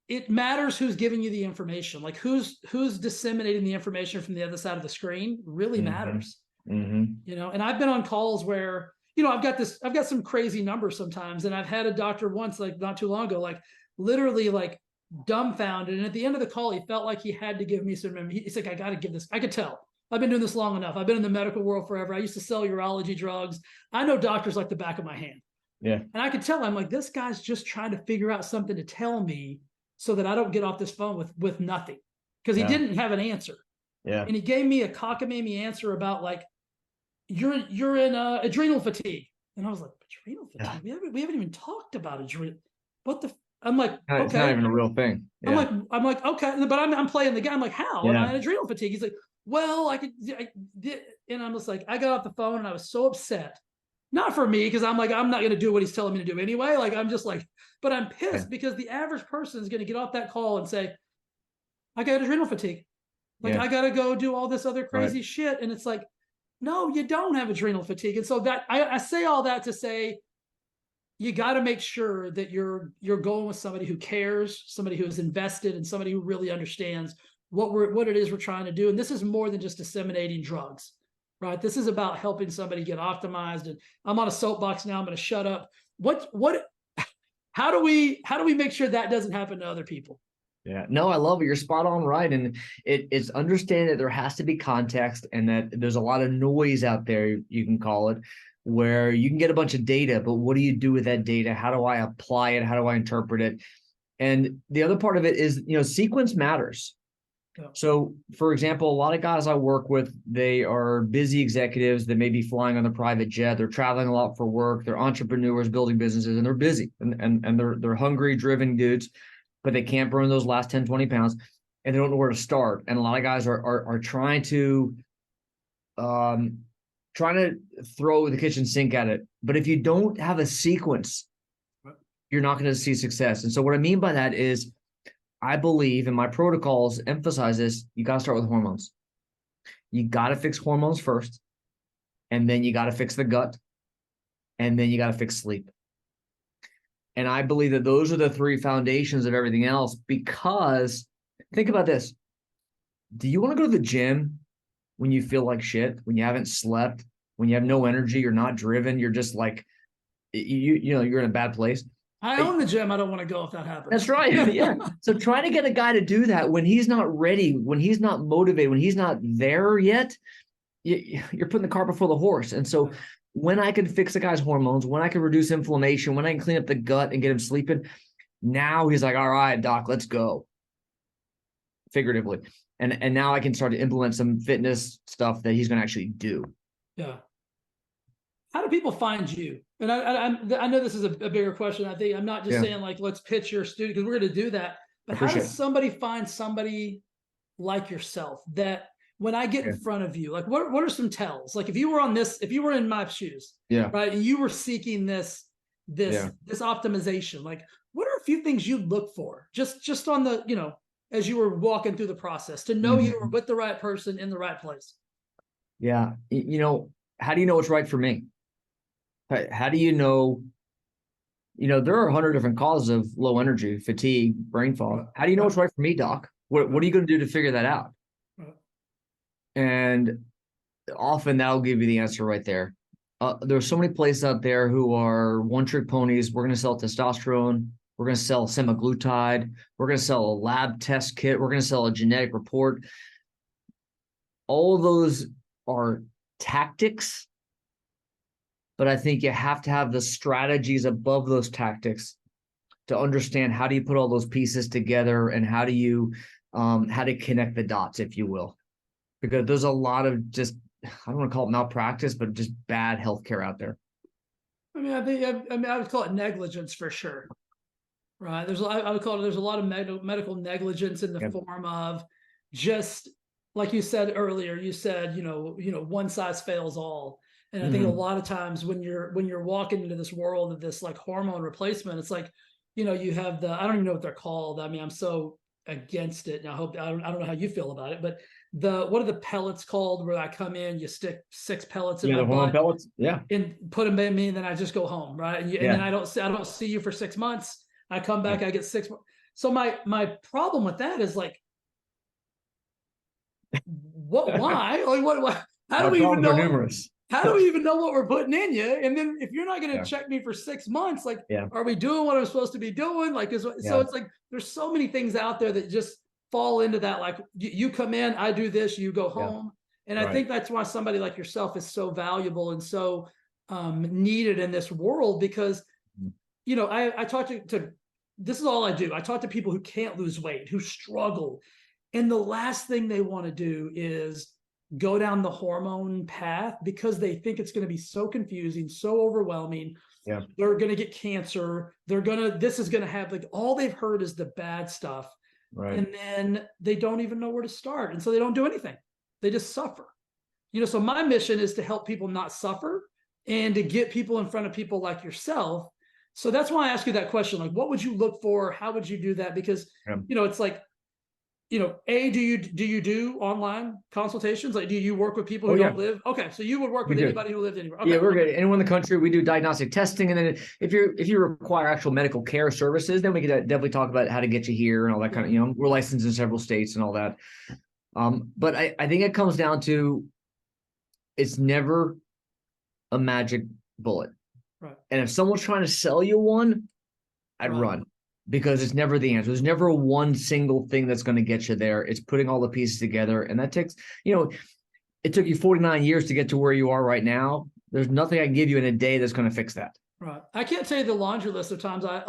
Speaker 1: it matters who's giving you the information. Like who's disseminating the information from the other side of the screen really matters. And I've been on calls where, I've got some crazy numbers sometimes. And I've had a doctor once, like not too long ago, like literally like dumbfounded. And at the end of the call, he felt like he had to give me some, he's like, I got to give this. I could tell. I've been doing this long enough. I've been in the medical world forever. I used to sell urology drugs. I know doctors like the back of my hand. Yeah. And I could tell, I'm like, this guy's just trying to figure out something to tell me so that I don't get off this phone with nothing. Because he didn't have an answer. Yeah. And he gave me a cockamamie answer about like, you're in adrenal fatigue. And I was like, adrenal fatigue? Yeah. We haven't even talked about adrenal. What the I'm like, okay.
Speaker 2: It's not even a real thing.
Speaker 1: Yeah. I'm like, okay. But I'm playing the game. I'm like, how? Am I in adrenal fatigue? He's like, well, I did. And I'm just like, I got off the phone and I was so upset. Not for me, because I'm like, I'm not going to do what he's telling me to do anyway. Like, I'm just like, but I'm pissed because the average person is going to get off that call and say, I got adrenal fatigue. Like, I got to go do all this other crazy shit. And it's like, no, you don't have adrenal fatigue. And so that I say all that to say, you got to make sure that you're going with somebody who cares, somebody who is invested, and somebody who really understands what it is we're trying to do. And this is more than just disseminating drugs, right? This is about helping somebody get optimized. And I'm on a soapbox now. I'm going to shut up. How do we make sure that doesn't happen to other people?
Speaker 2: Yeah, no, I love it. You're spot on, right? And it's understanding that there has to be context, and that there's a lot of noise out there, you can call it, where you can get a bunch of data, but what do you do with that data? How do I apply it? How do I interpret it? And the other part of it is, sequence matters. Yeah. So, for example, a lot of guys I work with, they are busy executives that may be flying on a private jet. They're traveling a lot for work. They're entrepreneurs building businesses, and they're busy, and they're hungry, driven dudes, but they can't burn those last 10, 20 pounds, and they don't know where to start. And a lot of guys are trying to throw the kitchen sink at it. But if you don't have a sequence, you're not going to see success. And so what I mean by that is, I believe, in my protocols emphasize this, you got to start with hormones. You got to fix hormones first, and then you got to fix the gut, and then you got to fix sleep. And I believe that those are the 3 foundations of everything else, because think about this. Do you want to go to the gym when you feel like shit, when you haven't slept, when you have no energy, you're not driven, you're just like, you're in a bad place?
Speaker 1: I own the gym. I don't want to go if that happens.
Speaker 2: That's right. Yeah. So trying to get a guy to do that when he's not ready, when he's not motivated, when he's not there yet, you're putting the cart before the horse. And so when I can fix a guy's hormones, when I can reduce inflammation, when I can clean up the gut and get him sleeping, now he's like, all right, doc, let's go. Figuratively. And now I can start to implement some fitness stuff that he's going to actually do. Yeah.
Speaker 1: How do people find you? And I know this is a bigger question. I think I'm not just saying like, let's pitch your studio, because we're going to do that. But how does somebody find somebody like yourself that when I get in front of you, like what are some tells? Like if you were in my shoes, right, and you were seeking this optimization, like what are a few things you'd look for just on the, as you were walking through the process to know you were with the right person in the right place?
Speaker 2: Yeah. How do you know what's right for me? How do you know? There are 100 different causes of low energy, fatigue, brain fog. How do you know what's right for me, doc? What are you going to do to figure that out? And often that'll give you the answer right there. There's so many places out there who are one-trick ponies. We're going to sell testosterone. We're going to sell semaglutide. We're going to sell a lab test kit. We're going to sell a genetic report. All of those are tactics, but I think you have to have the strategies above those tactics to understand how do you put all those pieces together and how do you how to connect the dots, if you will, because there's a lot of just, I don't want to call it malpractice, but just bad healthcare out there.
Speaker 1: I mean, I would call it negligence for sure. Right. I would call it, there's a lot of medical negligence in the form of just like you said earlier, you said, one size fails all. And I think a lot of times when you're walking into this world of this like hormone replacement, it's like, you have I don't even know what they're called. I mean, I'm so against it. And I don't know how you feel about it, but what are the pellets called where I come in, you stick 6 pellets in my butt
Speaker 2: pellets. Yeah.
Speaker 1: And put them in me, and then I just go home. Right. And then I don't see you for 6 months. I come back, I get 6 more. So my problem with that is like, why? Like what how do we even know?
Speaker 2: Numerous.
Speaker 1: How do we even know what we're putting in you? And then if you're not going to check me for 6 months, like, are we doing what I'm supposed to be doing? Like, so it's like, there's so many things out there that just fall into that. Like you come in, I do this, you go home. And I think that's why somebody like yourself is so valuable and so needed in this world, because, I talk to, this is all I do. I talk to people who can't lose weight, who struggle. And the last thing they want to do is go down the hormone path because they think it's going to be so confusing, so overwhelming. Yeah. They're going to get cancer. This is going to have, like, all they've heard is the bad stuff. Right. And then they don't even know where to start. And so they don't do anything. They just suffer. So my mission is to help people not suffer and to get people in front of people like yourself. So that's why I ask you that question. Like, what would you look for? How would you do that? Because, it's like, do you do online consultations? Like, do you work with people who don't live? Okay. So you would work with anybody who lived anywhere. Okay.
Speaker 2: Yeah, we're good. Anyone in the country, we do diagnostic testing. And then if you require actual medical care services, then we could definitely talk about how to get you here and all that kind of, we're licensed in several states and all that. But I think it comes down to, it's never a magic bullet. Right. And if someone's trying to sell you one, I'd run, because it's never the answer. There's never one single thing that's going to get you there. It's putting all the pieces together. And that takes, it took you 49 years to get to where you are right now. There's nothing I can give you in a day that's going to fix that. Right.
Speaker 1: I can't tell you the laundry list of times a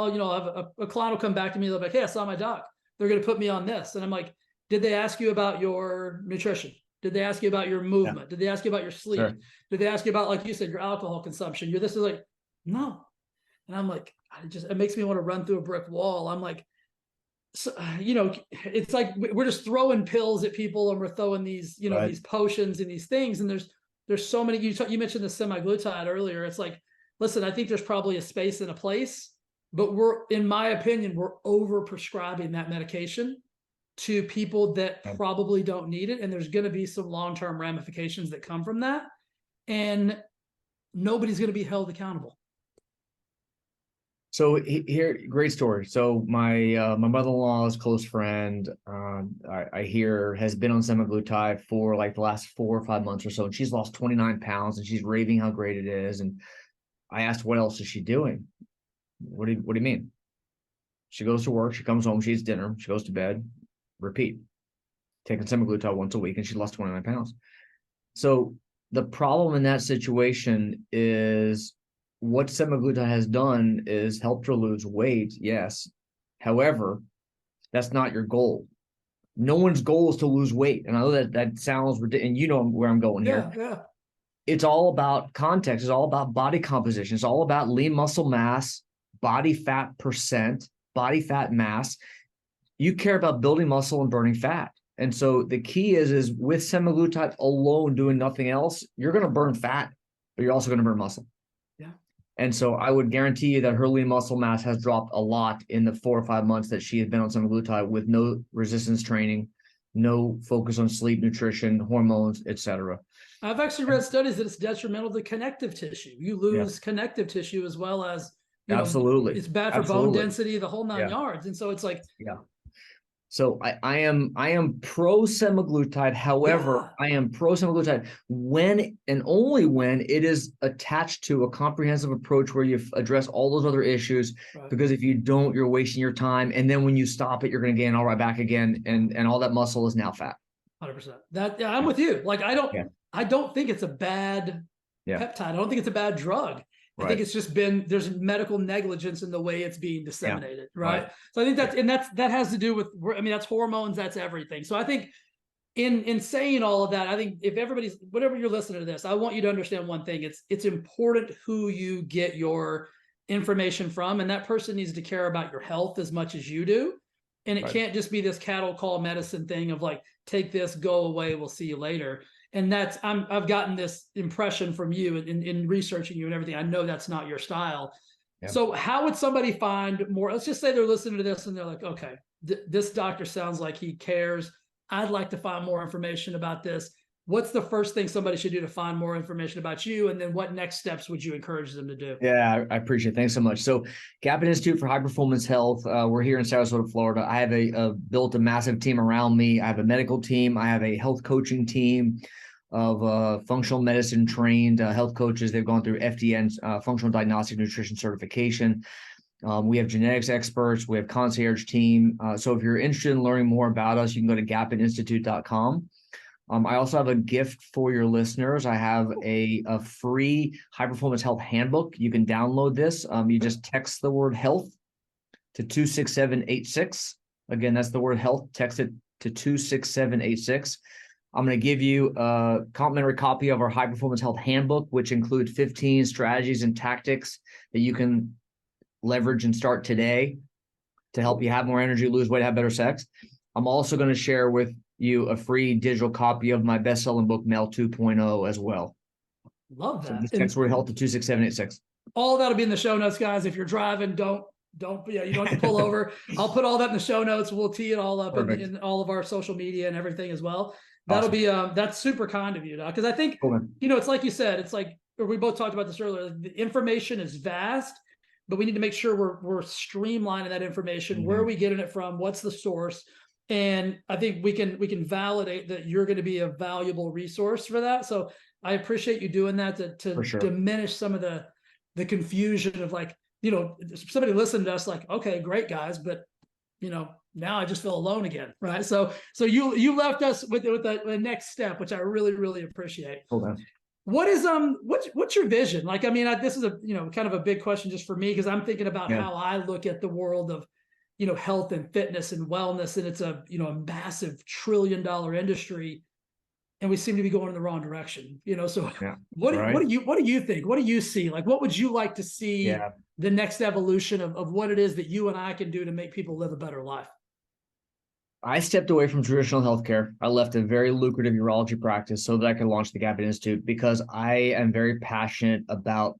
Speaker 1: client will come back to me. They're like, hey, I saw my doc. They're going to put me on this. And I'm like, did they ask you about your nutrition? Did they ask you about your movement? Yeah. Did they ask you about your sleep? Sure. Did they ask you about, like you said, your alcohol consumption? This is like, no. And I'm like, it makes me want to run through a brick wall. I'm like, so, it's like we're just throwing pills at people, and we're throwing these, these potions and these things. And there's so many. You mentioned the semaglutide earlier. It's like, listen, I think there's probably a space and a place, but in my opinion, we're over prescribing that medication to people that probably don't need it. And there's going to be some long-term ramifications that come from that. And nobody's going to be held accountable.
Speaker 2: So here, great story. So my mother-in-law's close friend, I hear, has been on semaglutide for like the last 4 or 5 months or so, and she's lost 29 pounds, and she's raving how great it is. And I asked, what else is she doing? What do you mean? She goes to work, she comes home, she eats dinner, she goes to bed, repeat, taking semaglutide once a week, and she lost 29 pounds. So the problem in that situation is, what semaglutide has done is helped her lose weight, yes. However, that's not your goal. No one's goal is to lose weight. And I know that sounds ridiculous, and you know where I'm going here. Yeah. It's all about context. It's all about body composition. It's all about lean muscle mass, body fat percent, body fat mass. You care about building muscle and burning fat. And so the key is with semaglutide alone, doing nothing else, you're going to burn fat, but you're also going to burn muscle. And so I would guarantee you that her lean muscle mass has dropped a lot in the 4 or 5 months that she has been on semaglutide with no resistance training, no focus on sleep, nutrition, hormones, etc.
Speaker 1: I've actually read studies that it's detrimental to connective tissue. You lose
Speaker 2: Yeah,
Speaker 1: connective tissue as well as,
Speaker 2: absolutely.
Speaker 1: it's bad for bone
Speaker 2: Absolutely.
Speaker 1: density, the whole nine
Speaker 2: Yeah.
Speaker 1: yards. And so it's like,
Speaker 2: Yeah. So I am pro semaglutide. However,
Speaker 1: yeah,
Speaker 2: I am pro semaglutide when and only when it is attached to a comprehensive approach where you address all those other issues.
Speaker 1: right.
Speaker 2: Because if you don't, you're wasting your time. And then when you stop it, you're going to gain all right back again, and all that muscle is now fat.
Speaker 1: 100%. That, yeah, I'm
Speaker 2: Yeah.
Speaker 1: with you. Like,
Speaker 2: Yeah.
Speaker 1: I don't think it's a bad
Speaker 2: Yeah.
Speaker 1: peptide. I don't think it's a bad drug. I think
Speaker 2: Right.
Speaker 1: it's just there's medical negligence in the way it's being
Speaker 2: Yeah.
Speaker 1: disseminated.
Speaker 2: Right.
Speaker 1: Right. So I think
Speaker 2: Yeah.
Speaker 1: that has to do with, I mean, that's hormones, that's everything. So I think in saying all of that, I think if everybody's, whatever you're listening to this, I want you to understand one thing. It's important who you get your information from, and that person needs to care about your health as much as you do. And it
Speaker 2: Right.
Speaker 1: can't just be this cattle call medicine thing of like, take this, go away, we'll see you later. And I've gotten this impression from you in researching you and everything. I know that's not your style.
Speaker 2: Yeah.
Speaker 1: So how would somebody find more? Let's just say they're listening to this and they're like, okay, this doctor sounds like he cares. I'd like to find more information about this. What's the first thing somebody should do to find more information about you? And then what next steps would you encourage them to do?
Speaker 2: Yeah, I appreciate it. Thanks so much. So, Gapin Institute for High Performance Health. We're here in Sarasota, Florida. I have built a massive team around me. I have a medical team. I have a health coaching team of functional medicine trained health coaches. They've gone through FDN, functional diagnostic nutrition certification. We have genetics experts. We have concierge team. So if you're interested in learning more about us, you can go to gapininstitute.com. I also have a gift for your listeners. I have a free high performance health handbook. You can download this. You just text the word health to 26786. Again, that's the word health. Text it to 26786. I'm going to give you a complimentary copy of our high performance health handbook, which includes 15 strategies and tactics that you can leverage and start today to help you have more energy, lose weight, have better sex. I'm also going to share with you a free digital copy of my best-selling book, Male 2.0, as well.
Speaker 1: Love
Speaker 2: So
Speaker 1: that.
Speaker 2: just text word health to 26786.
Speaker 1: All that'll be in the show notes, guys. If you're driving, yeah, you don't have to pull over. I'll put all that in the show notes. We'll tee it all up in all of our social media and everything as well. That'll be that's super kind of you, Doc. Because I think it's like you said, it's like we both talked about this earlier. The information is vast, but we need to make sure we're streamlining that information. Mm-hmm. Where are we getting it from? What's the source? And I think we can validate that you're going to be a valuable resource for that. So I appreciate you doing that to diminish some of the confusion of like, somebody listened to us like, okay, great guys, but now I just feel alone again. Right. So you left us with the next step, which I really, really appreciate.
Speaker 2: Hold on.
Speaker 1: What is what's your vision? Like, I mean, this is a kind of a big question just for me, because I'm thinking about how I look at the world of health and fitness and wellness, and it's a massive $1 trillion industry, and we seem to be going in the wrong direction. So what do you think? What do you see? Like, what would you like to see the next evolution of what it is that you and I can do to make people live a better life?
Speaker 2: I stepped away from traditional healthcare. I left a very lucrative urology practice so that I could launch the Gapin Institute, because I am very passionate about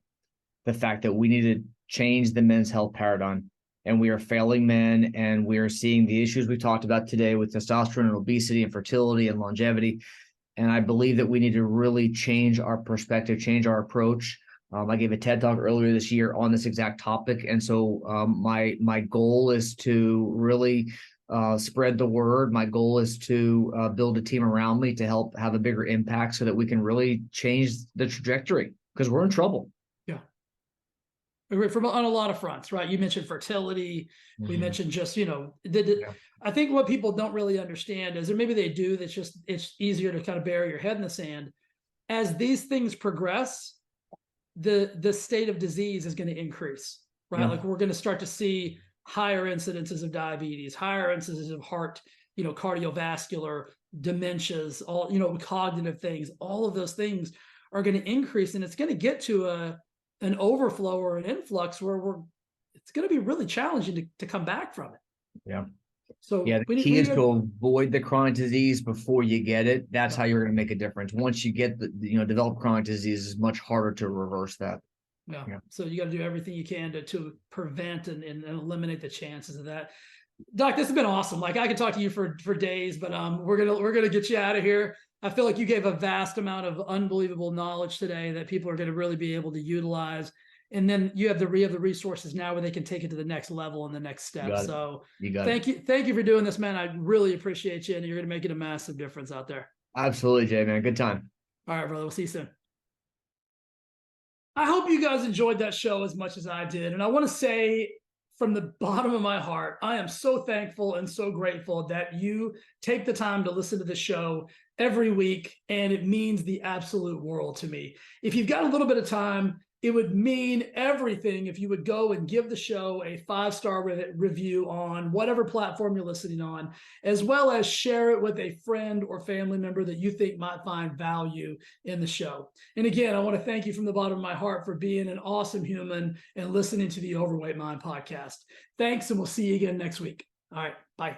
Speaker 2: the fact that we need to change the men's health paradigm. And we are failing men, and we are seeing the issues we talked about today with testosterone and obesity and fertility and longevity. And I believe that we need to really change our perspective, change our approach. I gave a TED Talk earlier this year on this exact topic. And so my goal is to really spread the word. My goal is to build a team around me to help have a bigger impact so that we can really change the trajectory, because we're in trouble.
Speaker 1: Yeah. From on a lot of fronts, right? You mentioned fertility. Mm-hmm. We mentioned just, I think what people don't really understand is, or maybe they do, it's easier to kind of bury your head in the sand. As these things progress, the state of disease is going to increase, right? Yeah. Like, we're going to start to see higher incidences of diabetes, higher incidences of heart, cardiovascular, dementias, all, cognitive things, all of those things are going to increase, and it's going to get to an overflow or an influx where it's going to be really challenging to come back from it. Yeah. So
Speaker 2: the key is to avoid the chronic disease before you get it. That's how you're going to make a difference. Once you get develop chronic disease, it's much harder to reverse that.
Speaker 1: Yeah.
Speaker 2: Yeah.
Speaker 1: So you got to do everything you can to prevent and eliminate the chances of that. Doc, this has been awesome. Like I could talk to you for days, but we're gonna get you out of here. I feel like you gave a vast amount of unbelievable knowledge today that people are going to really be able to utilize. And then you have the resources now where they can take it to the next level and the next step. So thank you for doing this, man. I really appreciate you, and you're going to make it a massive difference out there.
Speaker 2: Absolutely, Jay, man. Good time.
Speaker 1: All right, brother. We'll see you soon. I hope you guys enjoyed that show as much as I did. And I want to say from the bottom of my heart, I am so thankful and so grateful that you take the time to listen to the show every week. And it means the absolute world to me. If you've got a little bit of time, it would mean everything if you would go and give the show a 5-star review on whatever platform you're listening on, as well as share it with a friend or family member that you think might find value in the show. And again, I want to thank you from the bottom of my heart for being an awesome human and listening to the Overweight Mind podcast. Thanks, and we'll see you again next week. All right, bye.